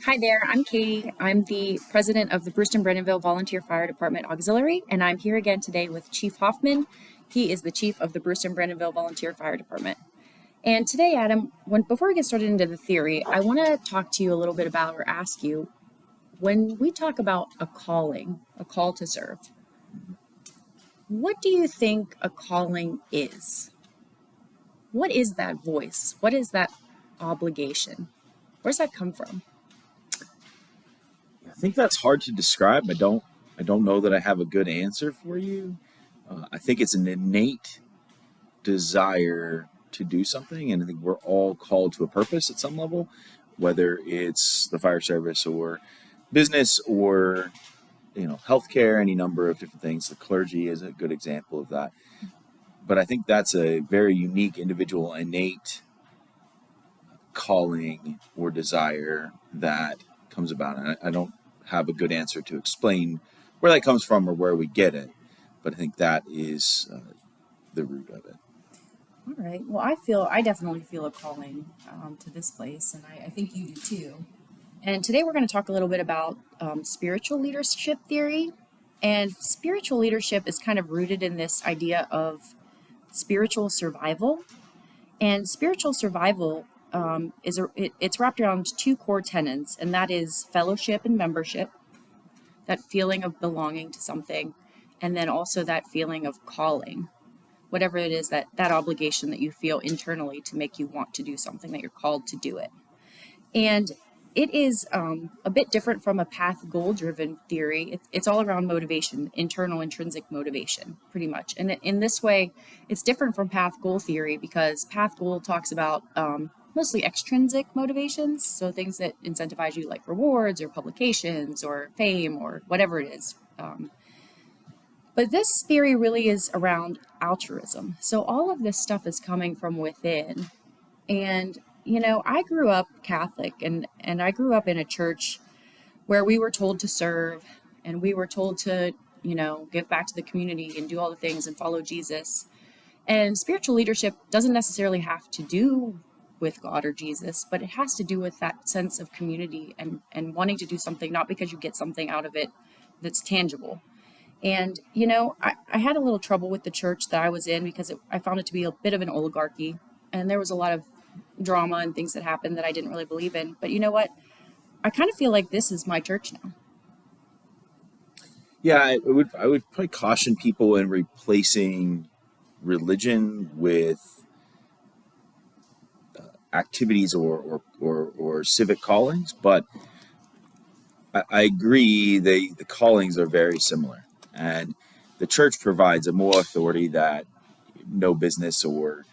Hi there, I'm Katie. I'm the president of the Brewston-Brennanville Volunteer Fire Department Auxiliary, and I'm here again today with Chief Hoffman. He is the chief of the Brewston-Brennanville Volunteer Fire Department. And today, Adam, before we get started into the theory, I want to talk to you a little bit about or ask you, when we talk about a calling, a call to serve, what do you think a calling is? What is that voice? What is that obligation? Where's that come from? I think that's hard to describe. I don't know that I have a good answer for you. I think it's an innate desire to do something, and I think we're all called to a purpose at some level, whether it's the fire service or business or healthcare, any number of different things. The clergy is a good example of that. But I think that's a very unique, individual, innate calling or desire that comes about. And I don't have a good answer to explain where that comes from or where we get it, but I think that is the root of it. All right. Well, I definitely feel a calling to this place, and I think you do too. And today we're going to talk a little bit about spiritual leadership theory. And spiritual leadership is kind of rooted in this idea of spiritual survival. And spiritual survival it's wrapped around two core tenets, and that is fellowship and membership, that feeling of belonging to something, and then also that feeling of calling, whatever it is, that obligation that you feel internally to make you want to do something, that you're called to do it. And it is a bit different from a path goal driven theory. It's all around motivation, internal intrinsic motivation, pretty much. And in this way, it's different from path goal theory because path goal talks about mostly extrinsic motivations, so things that incentivize you, like rewards or publications or fame or whatever it is. But this theory really is around altruism. So all of this stuff is coming from within. And, I grew up Catholic, and I grew up in a church where we were told to serve and we were told to, give back to the community and do all the things and follow Jesus. And spiritual leadership doesn't necessarily have to do with God or Jesus, but it has to do with that sense of community and wanting to do something, not because you get something out of it that's tangible. And, I had a little trouble with the church that I was in because I found it to be a bit of an oligarchy. And there was a lot of drama and things that happened that I didn't really believe in. But you know what? I kind of feel like this is my church now. Yeah, I would probably caution people in replacing religion with activities or civic callings, but I agree the callings are very similar, and the church provides a more authority that no business or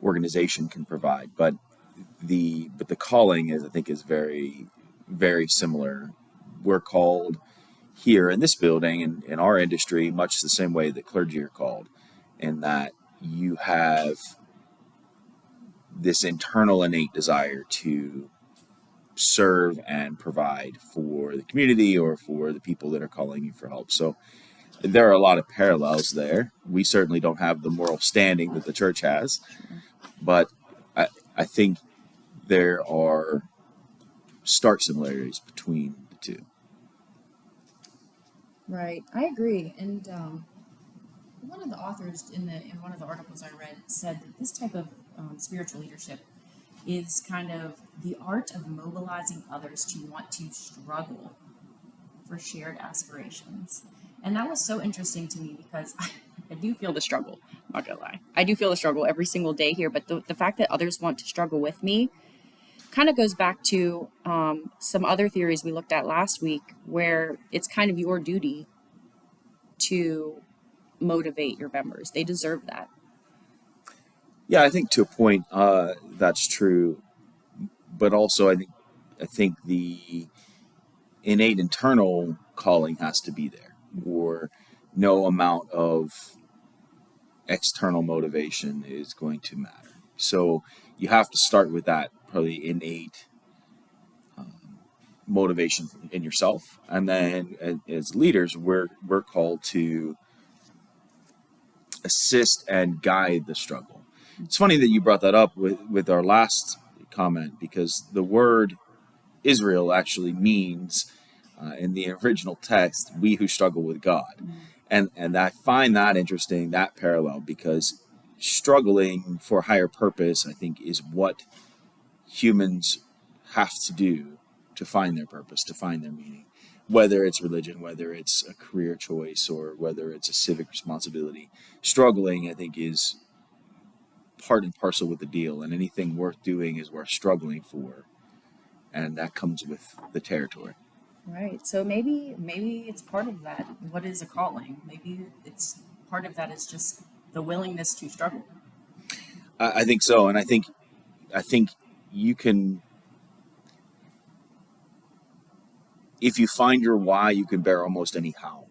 organization can provide. But the calling is, I think, is very similar. We're called here in this building and in our industry much the same way that clergy are called, in that you have this internal innate desire to serve and provide for the community or for the people that are calling you for help. So there are a lot of parallels there. We certainly don't have the moral standing that the church has, but I think there are stark similarities between the two. Right, I agree. And one of the authors in one of the articles I read said that this type of spiritual leadership is kind of the art of mobilizing others to want to struggle for shared aspirations. And that was so interesting to me because I do feel the struggle. I'm not gonna lie, I do feel the struggle every single day here. But the fact that others want to struggle with me kind of goes back to some other theories we looked at last week, where it's kind of your duty to motivate your members. They deserve that. Yeah, I think to a point that's true, but also I think the innate internal calling has to be there, or no amount of external motivation is going to matter. So you have to start with that probably innate motivation in yourself, and then as leaders, we're called to assist and guide the struggle. It's funny that you brought that up with our last comment, because the word Israel actually means in the original text, we who struggle with God. And I find that interesting, that parallel, because struggling for a higher purpose, I think, is what humans have to do to find their purpose, to find their meaning. Whether it's religion, whether it's a career choice, or whether it's a civic responsibility. Struggling, I think, is part and parcel with the deal, and anything worth doing is worth struggling for. And that comes with the territory. Right. So maybe it's part of that. What is a calling? Maybe it's part of that is just the willingness to struggle. I think so, and I think you can, if you find your why, you can bear almost any how.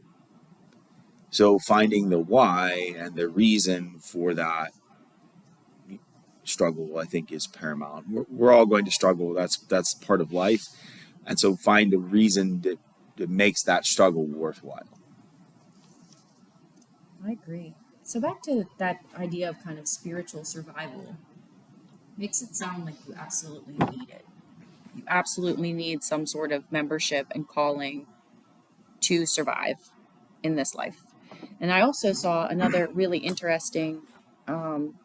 So finding the why and the reason for that struggle, I think, is paramount. We're all going to struggle. That's part of life, and so find a reason that makes that struggle worthwhile. I agree. So back to that idea of kind of spiritual survival, makes it sound like you absolutely need it. You absolutely need some sort of membership and calling to survive in this life. And I also saw another really interesting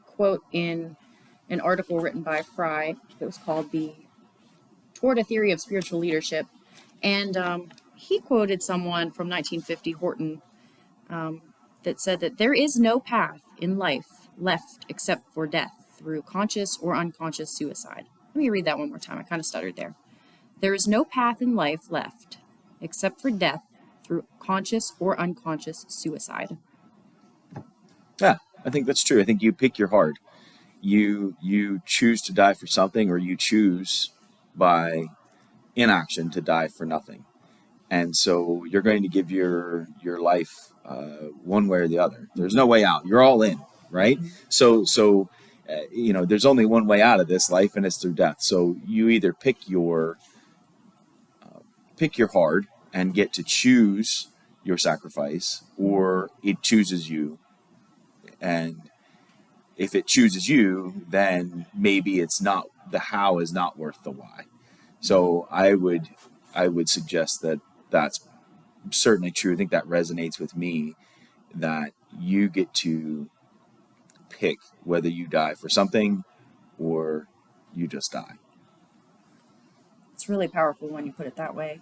quote in an article written by Fry that was called the Toward a Theory of Spiritual Leadership. And he quoted someone from 1950, Horton, that said that there is no path in life left except for death through conscious or unconscious suicide. Let me read that one more time. I kind of stuttered there. There is no path in life left except for death through conscious or unconscious suicide. Yeah, I think that's true. I think you pick your heart. You choose to die for something, or you choose by inaction to die for nothing. And so you're going to give your life one way or the other. There's no way out. You're all in, right? So there's only one way out of this life, and it's through death. So you either pick your heart and get to choose your sacrifice, or it chooses you. And if it chooses you, then maybe it's not, the how is not worth the why. So I would suggest that that's certainly true. I think that resonates with me, that you get to pick whether you die for something or you just die. It's really powerful when you put it that way.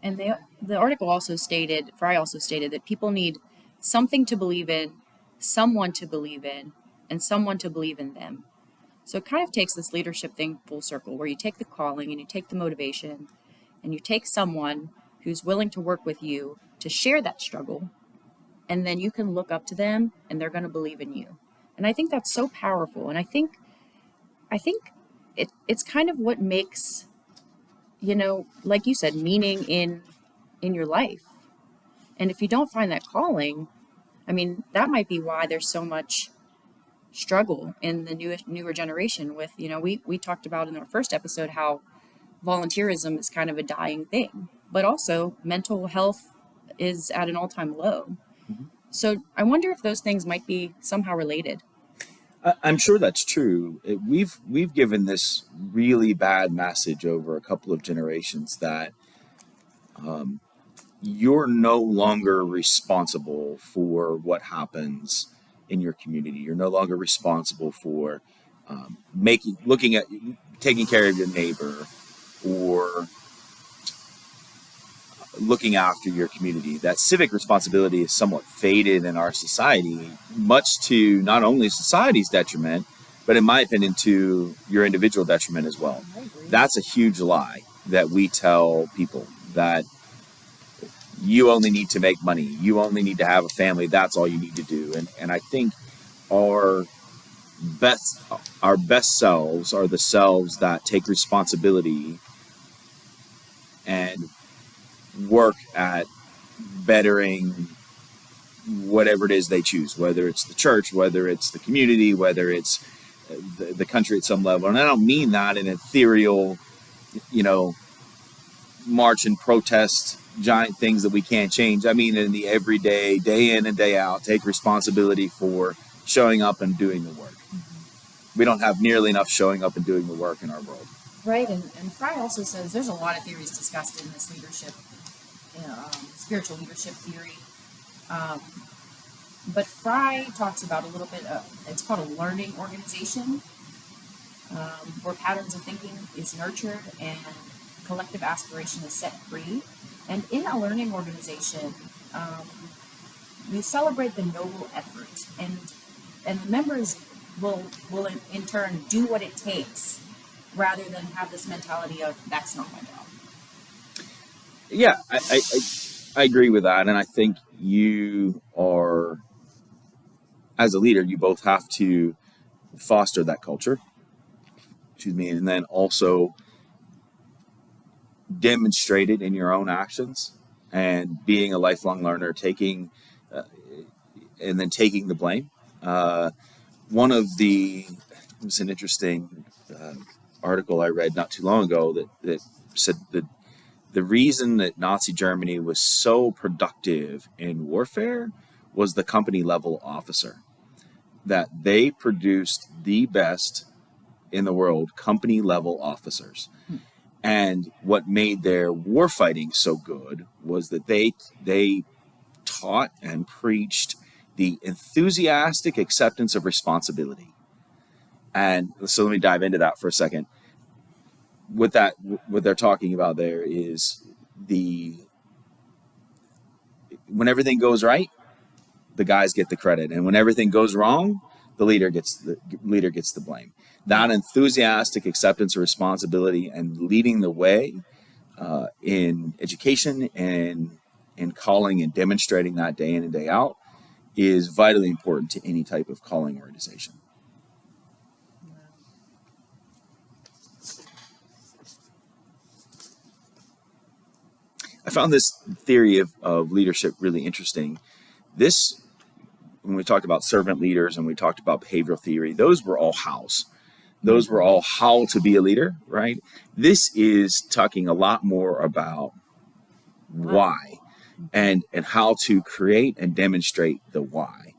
And the article also stated, Fry also stated, that people need something to believe in, someone to believe in, and someone to believe in them. So it kind of takes this leadership thing full circle, where you take the calling and you take the motivation and you take someone who's willing to work with you to share that struggle, and then you can look up to them and they're going to believe in you. And I think that's so powerful. And I think it's kind of what makes, like you said, meaning in your life. And if you don't find that calling, I mean, that might be why there's so much struggle in the newer generation with, we talked about in our first episode how volunteerism is kind of a dying thing, but also mental health is at an all-time low. Mm-hmm. So I wonder if those things might be somehow related. I'm sure that's true. We've given this really bad message over a couple of generations that you're no longer responsible for what happens in your community. You're no longer responsible for taking care of your neighbor, or looking after your community. That civic responsibility is somewhat faded in our society, much to not only society's detriment, but in my opinion, to your individual detriment as well. That's a huge lie that we tell people, that you only need to make money, you only need to have a family, that's all you need to do. And I think our best selves are the selves that take responsibility and work at bettering whatever it is they choose, whether it's the church, whether it's the community, whether it's the country at some level. And I don't mean that in ethereal, march and protest giant things that we can't change. I mean in the everyday, day in and day out, take responsibility for showing up and doing the work. We don't have nearly enough showing up and doing the work in our world. Right, and Fry also says there's a lot of theories discussed in this leadership, spiritual leadership theory. Um, but Fry talks about a little bit of, it's called a learning organization, where patterns of thinking is nurtured and collective aspiration is set free. And in a learning organization, um, you celebrate the noble effort, and the members will in turn do what it takes rather than have this mentality of that's not my job. Yeah, I agree with that. And I think you are, as a leader, you both have to foster that culture, excuse me, and then also demonstrate it in your own actions and being a lifelong learner, taking uh, and then taking the blame. Uh, one of the it was an interesting article I read not too long ago that said that the reason that Nazi Germany was so productive in warfare was the company level officer, that they produced the best in the world company level officers. And what made their warfighting so good was that they taught and preached the enthusiastic acceptance of responsibility. And so let me dive into that for a second. What they're talking about there is the when everything goes right, the guys get the credit, and when everything goes wrong, the leader gets the blame. That enthusiastic acceptance of responsibility and leading the way in education and in calling and demonstrating that day in and day out is vitally important to any type of calling organization. I found this theory of leadership really interesting. This, when we talked about servant leaders and we talked about behavioral theory, those were all hows. Those were all how to be a leader, right? This is talking a lot more about why and how to create and demonstrate the why.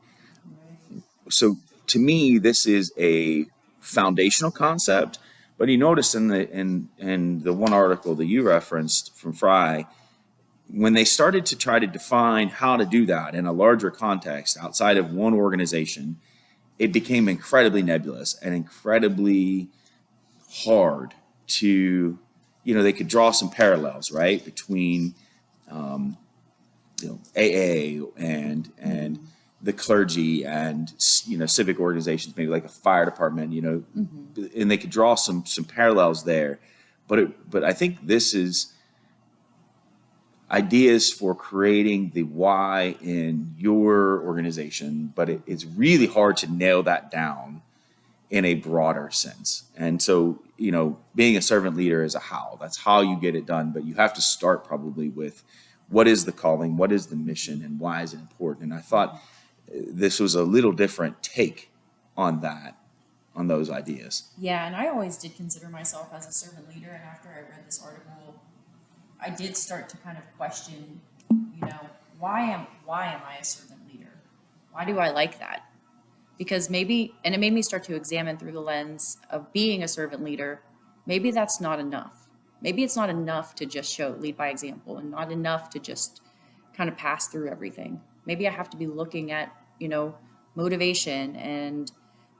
So to me, this is a foundational concept. But you notice in the one article that you referenced from Fry, when they started to try to define how to do that in a larger context outside of one organization, it became incredibly nebulous and incredibly hard to, they could draw some parallels, right, between AA and the clergy and civic organizations, maybe like a fire department, and they could draw some parallels there. But I think this is ideas for creating the why in your organization, but it's really hard to nail that down in a broader sense. And so, being a servant leader is a how. That's how you get it done. But you have to start probably with what is the calling, what is the mission, and why is it important? And I thought this was a little different take on that, on those ideas. Yeah, and I always did consider myself as a servant leader, and after I read this article, I did start to kind of question, why am I a servant leader? Why do I like that? Because maybe, and it made me start to examine through the lens of being a servant leader, maybe that's not enough. Maybe it's not enough to just lead by example, and not enough to just kind of pass through everything. Maybe I have to be looking at, motivation and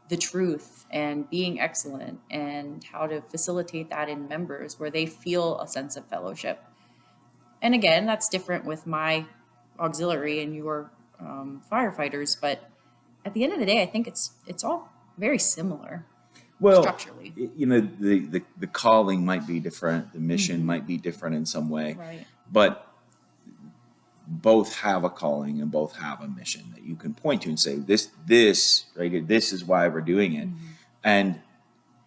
the truth and being excellent and how to facilitate that in members where they feel a sense of fellowship. And again, that's different with my auxiliary and your firefighters, but at the end of the day, I think it's all very similar Well, structurally. the calling might be different, the mission might be different in some way, Right. but both have a calling and both have a mission that you can point to and say, this right here, this is why we're doing it. And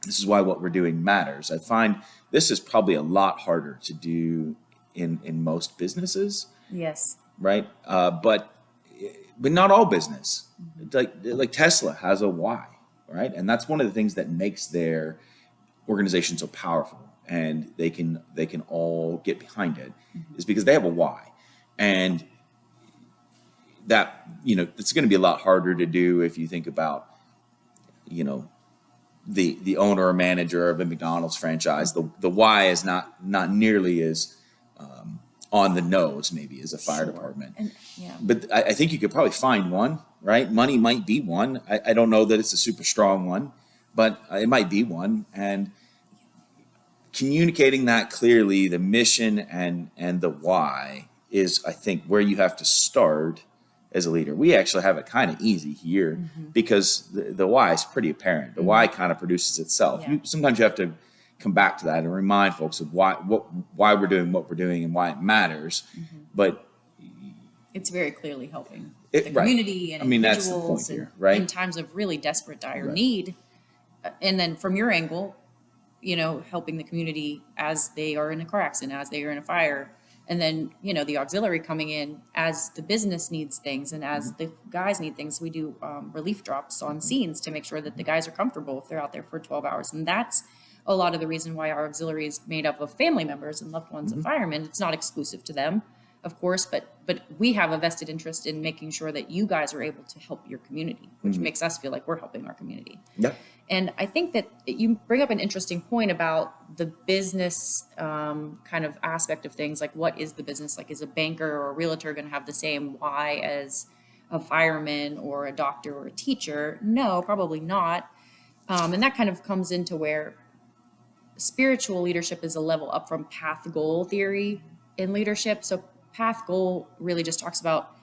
this is why what we're doing matters. I find this is probably a lot harder to do in most businesses, Yes. right? But not all business. Like Tesla has a why, right? And that's one of the things that makes their organization so powerful, and they can all get behind it, is because they have a why. And that it's going to be a lot harder to do if you think about you know the owner or manager of a McDonald's franchise. The why is not nearly as on the nose maybe as a fire Sure. department. And yeah. But I think you could probably find one, right? Money might be one. I don't know that it's a super strong one, but it might be one. And communicating that clearly, the mission and the why is, I think, where you have to start as a leader. We actually have it kind of easy here Mm-hmm. because the why is pretty apparent. The why kind of produces itself. Yeah. Sometimes you have to come back to that and remind folks of why we're doing what we're doing and why it matters. Mm-hmm. But It's very clearly helping the right. community and I mean, that's the point individuals and here, right? in times of really desperate, dire Right. need. And then from your angle, helping the community as they are in a car accident, as they are in a fire. And then, the auxiliary coming in as the business needs things and as the guys need things. We do relief drops on scenes to make sure that the guys are comfortable if they're out there for 12 hours. And that's a lot of the reason why our auxiliary is made up of family members and loved ones of firemen. It's not exclusive to them, of course, but we have a vested interest in making sure that you guys are able to help your community, which makes us feel like we're helping our community. Yeah. And I think that you bring up an interesting point about the business kind of aspect of things. Like, what is the business? Like, is a banker or a realtor going to have the same why as a fireman or a doctor or a teacher? No, probably not. And that kind of comes into where spiritual leadership is a level up from path goal theory in leadership. So path goal really just talks about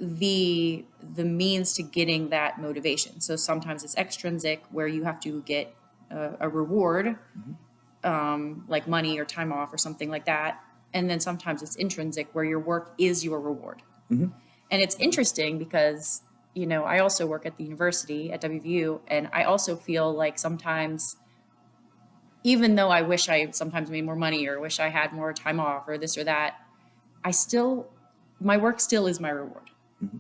the means to getting that motivation. So sometimes it's extrinsic, where you have to get a reward, like money or time off or something like that. And then sometimes it's intrinsic, where your work is your reward. And it's interesting because, I also work at the university at WVU, and I also feel like sometimes, even though I wish I sometimes made more money or wish I had more time off or this or that, my work still is my reward.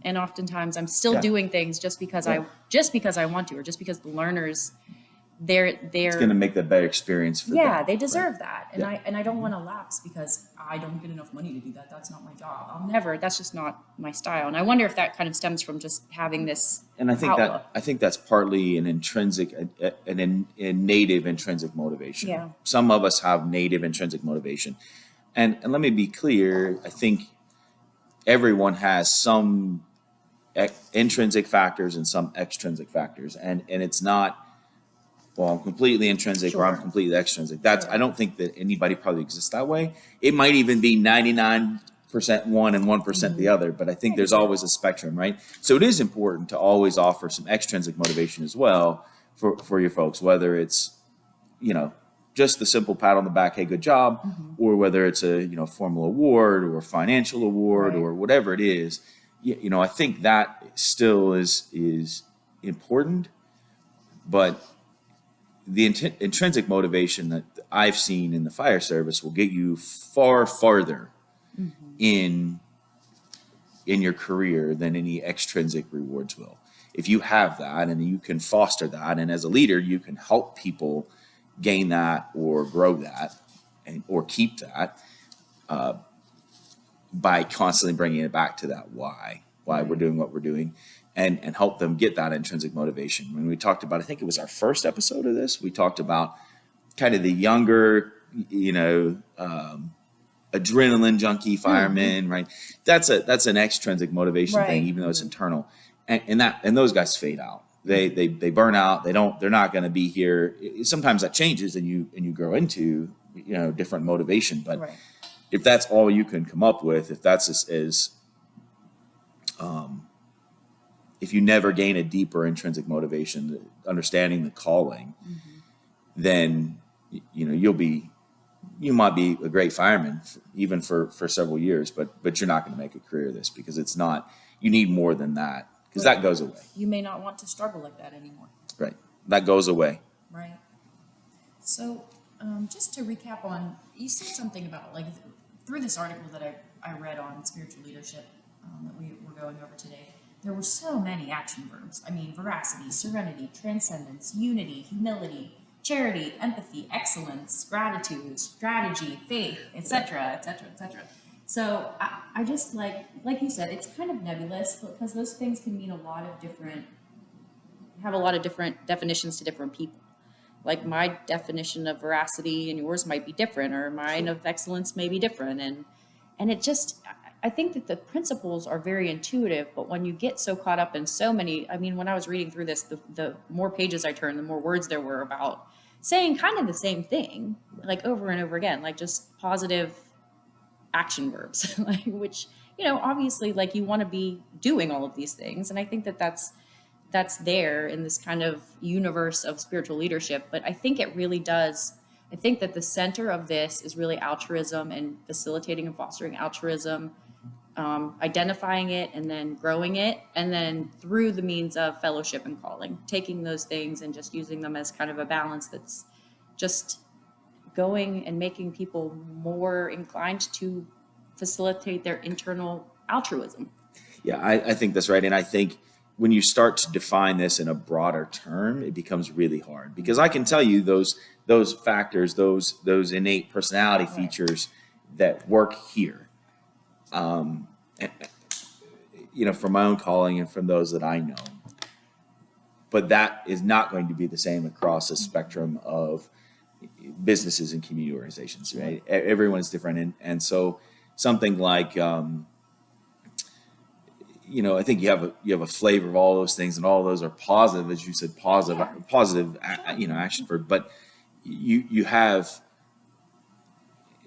And oftentimes I'm still Yeah. doing things just because Yeah. I want to, or just because the learners, It's going to make the better experience for them. they deserve that. And Yeah. I don't want to lapse because I don't get enough money to do that. That's not my job. That's just not my style. And I wonder if that kind of stems from just having this And outlook. I think that's partly an intrinsic, a native intrinsic motivation. Yeah. Some of us have native intrinsic motivation, and let me be clear. I think everyone has some intrinsic factors and some extrinsic factors, and it's not, well, I'm completely intrinsic or I'm Sure. completely extrinsic. That's Yeah. I don't think that anybody probably exists that way. It might even be 99% one and 1% the other, but I think there's always a spectrum, right? So it is important to always offer some extrinsic motivation as well for your folks, whether it's, just the simple pat on the back, hey, good job, or whether it's a, formal award or financial award Right. or whatever it is. I think that still is important, but the intrinsic motivation that I've seen in the fire service will get you far farther in your career than any extrinsic rewards will. If you have that and you can foster that, and as a leader, you can help people gain that or grow that or keep that by constantly bringing it back to that why we're doing what we're doing, and help them get that intrinsic motivation. When we talked about, I think it was our first episode of this, we talked about kind of the younger, adrenaline junkie firemen, right? That's an extrinsic motivation thing, Right. even though it's internal, and those guys fade out. They burn out. They're not going to be here. Sometimes that changes, and you grow into different motivation. But Right. if that's all you can come up with, if that's if you never gain a deeper intrinsic motivation, understanding the calling, then you might be a great fireman even for several years, but you're not going to make a career of this, because it's not. You need more than that, because Right. that goes away. You may not want to struggle like that anymore. Right, that goes away. Right. So, just to recap on, you said something about, like, through this article that I read on spiritual leadership that we were going over today, there were so many action verbs. I mean, veracity, serenity, transcendence, unity, humility, charity, empathy, excellence, gratitude, strategy, faith, etc., etc., etc. So I just like you said, it's kind of nebulous because those things can mean a lot of different have a lot of different definitions to different people. Like my definition of veracity and yours might be different, or mine Sure. of excellence may be different. And it just, I think that the principles are very intuitive, but when you get so caught up in so many, I mean, when I was reading through this, the more pages I turned, the more words there were about saying kind of the same thing, like over and over again, like just positive action verbs, like, which, obviously, like, you want to be doing all of these things. And I think that that's there in this kind of universe of spiritual leadership. But I think it really does. I think that the center of this is really altruism and facilitating and fostering altruism, identifying it and then growing it, and then through the means of fellowship and calling, taking those things and just using them as kind of a balance that's just going and making people more inclined to facilitate their internal altruism. Yeah, I think that's right. And I think when you start to define this in a broader term, it becomes really hard because I can tell you those factors, those innate personality Right. features that work here. Um, and, from my own calling and from those that I know. But that is not going to be the same across a spectrum of businesses and community organizations, right? Everyone's different, and so something like I think you have a flavor of all those things, and all those are positive, as you said, positive, action for. But you have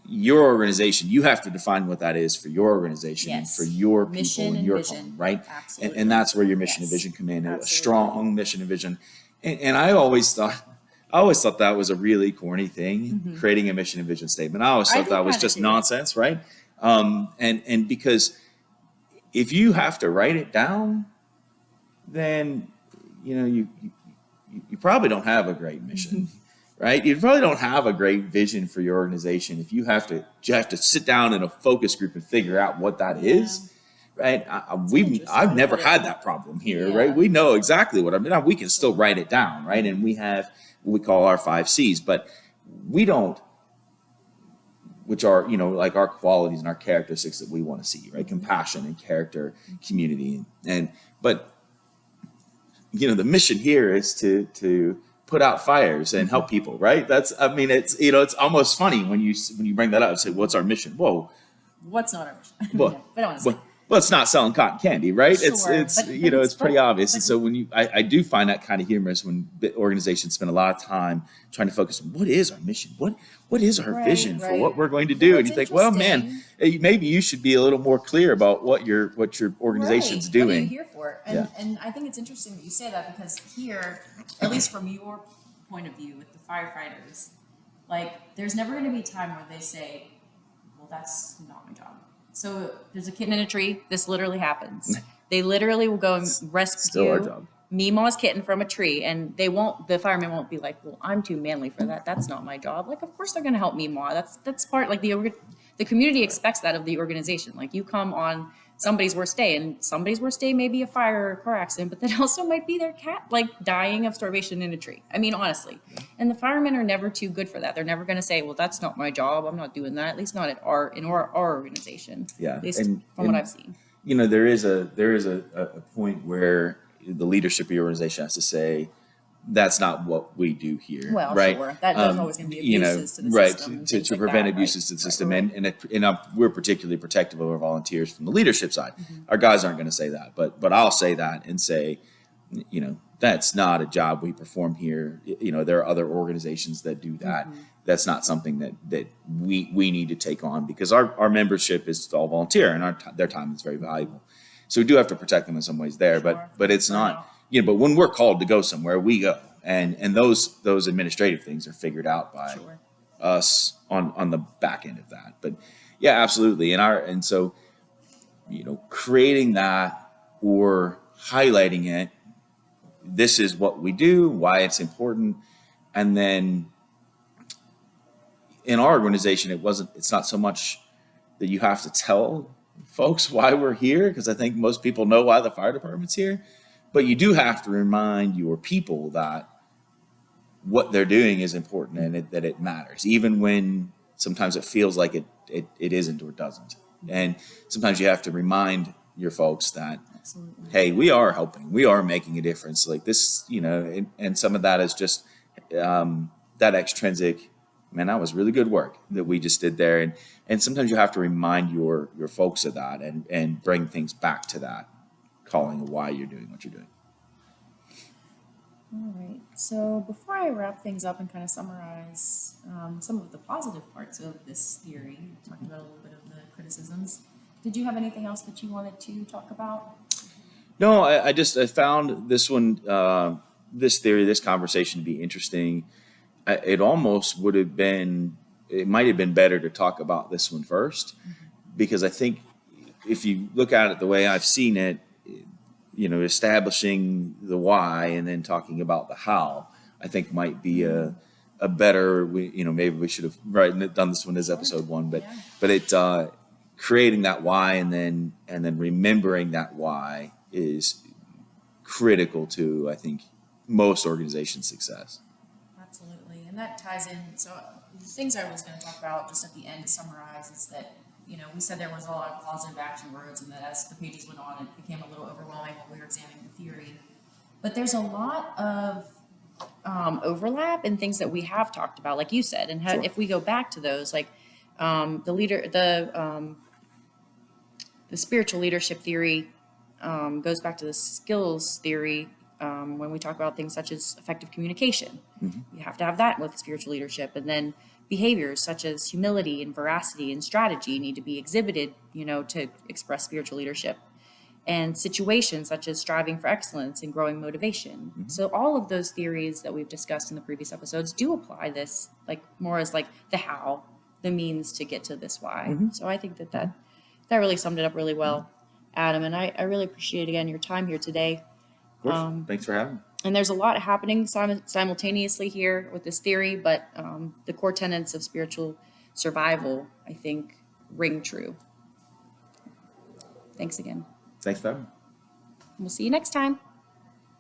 your organization. You have to define what that is for your organization and Yes. for your Mission people and and your vision. calling, right? Absolutely. And that's where your mission and Yes. vision come in. A Absolutely. strong mission and vision. And I always thought that was a really corny thing, creating a mission and vision statement. I always I thought do that was kinda just too. nonsense, right? And because if you have to write it down, then you probably don't have a great mission, right? You probably don't have a great vision for your organization if you have to sit down in a focus group and figure out what that is, right? I've never had that problem here, Yeah. right? We know exactly what I mean. Now, we can still write it down, right? And we have what we call our 5 C's, but we don't, which are like our qualities and our characteristics that we want to see, right? Compassion and character, community, and but the mission here is to put out fires and help people, right? It's almost funny when you bring that up and say, what's our mission? Whoa, What's not our mission? well, Yeah, but honestly. well, it's not selling cotton candy, right? It's Sure, it's but it's pretty obvious. And but so I do find that kind of humorous when organizations spend a lot of time trying to focus on what is our mission, what is our Right, vision for right. what we're going to Well, do, and what's you think, well, man, interesting. maybe you should be a little more clear about what your organization's Right. What are you doing. here for? Yeah. And I think it's interesting that you say that, because here, at least from your point of view with the firefighters, like, there's never going to be a time where they say, well, that's not my job. So there's a kitten in a tree. This literally happens. They literally will go and rescue Still our job. Meemaw's kitten from a tree, and the firemen won't be like, well, I'm too manly for that. That's not my job. Like, of course they're going to help Meemaw. That's part, like, the community expects that of the organization. Like, you come on somebody's worst day, and somebody's worst day may be a fire or a car accident, but that also might be their cat, like, dying of starvation in a tree. I mean, honestly. And the firemen are never too good for that. They're never going to say, well, that's not my job. I'm not doing that. At least not in our organization. Yeah, At least and from what I've seen. there is a point where the leadership of your organization has to say, that's not what we do here, Well, right? sure. There's always going to be abuses to the right, system. and to things like prevent that, abuses to right? the system, Right. and we're particularly protective of our volunteers from the leadership side. Mm-hmm. Our guys aren't going to say that, but I'll say that and say, that's not a job we perform here. There are other organizations that do that. Mm-hmm. That's not something that we need to take on, because our membership is all volunteer, and their time is very valuable. So we do have to protect them in some ways there, Sure. but it's Fair not, enough. but when we're called to go somewhere, we go. And those administrative things are figured out by Sure. us on the back end of that. But yeah, absolutely. And so, creating that or highlighting it, this is what we do, why it's important. And then in our organization, it's not so much that you have to tell folks why we're here, because I think most people know why the fire department's here, but you do have to remind your people that what they're doing is important, and that it matters, even when sometimes it feels like it isn't or doesn't. And sometimes you have to remind your folks that, Absolutely. hey, we are helping, we are making a difference. Like this, and some of that is just that extrinsic. Man, that was really good work that we just did there, and sometimes you have to remind your folks of that, and bring things back to that calling of why you're doing what you're doing. All right. So before I wrap things up and kind of summarize some of the positive parts of this theory, talked about a little bit of the criticisms. Did you have anything else that you wanted to talk about? No, I found this one, this theory, this conversation to be interesting. It almost would have been, it might have been better to talk about this one first, because I think if you look at it the way I've seen it, establishing the why and then talking about the how, I think might be a better. Maybe we should have done this one as episode one, but Yeah. it creating that why and then remembering that why is critical to, I think, most organizations' success. Absolutely. And that ties in. So the things I was going to talk about just at the end to summarize is that, we said there was a lot of positive action words, and that as the pages went on, it became a little overwhelming when we were examining the theory. But there's a lot of overlap in things that we have talked about, like you said, and Sure. if we go back to those, like the spiritual leadership theory goes back to the skills theory when we talk about things such as effective communication. You have to have that with spiritual leadership, and then behaviors such as humility and veracity and strategy need to be exhibited, to express spiritual leadership, and situations such as striving for excellence and growing motivation. So all of those theories that we've discussed in the previous episodes do apply this, like more as like the how, the means to get to this why. So I think that really summed it up really well, Adam. And I really appreciate, again, your time here today. Of course. Thanks for having me. And there's a lot happening simultaneously here with this theory, but the core tenets of spiritual survival, I think, ring true. Thanks again. Thanks for having me. We'll see you next time.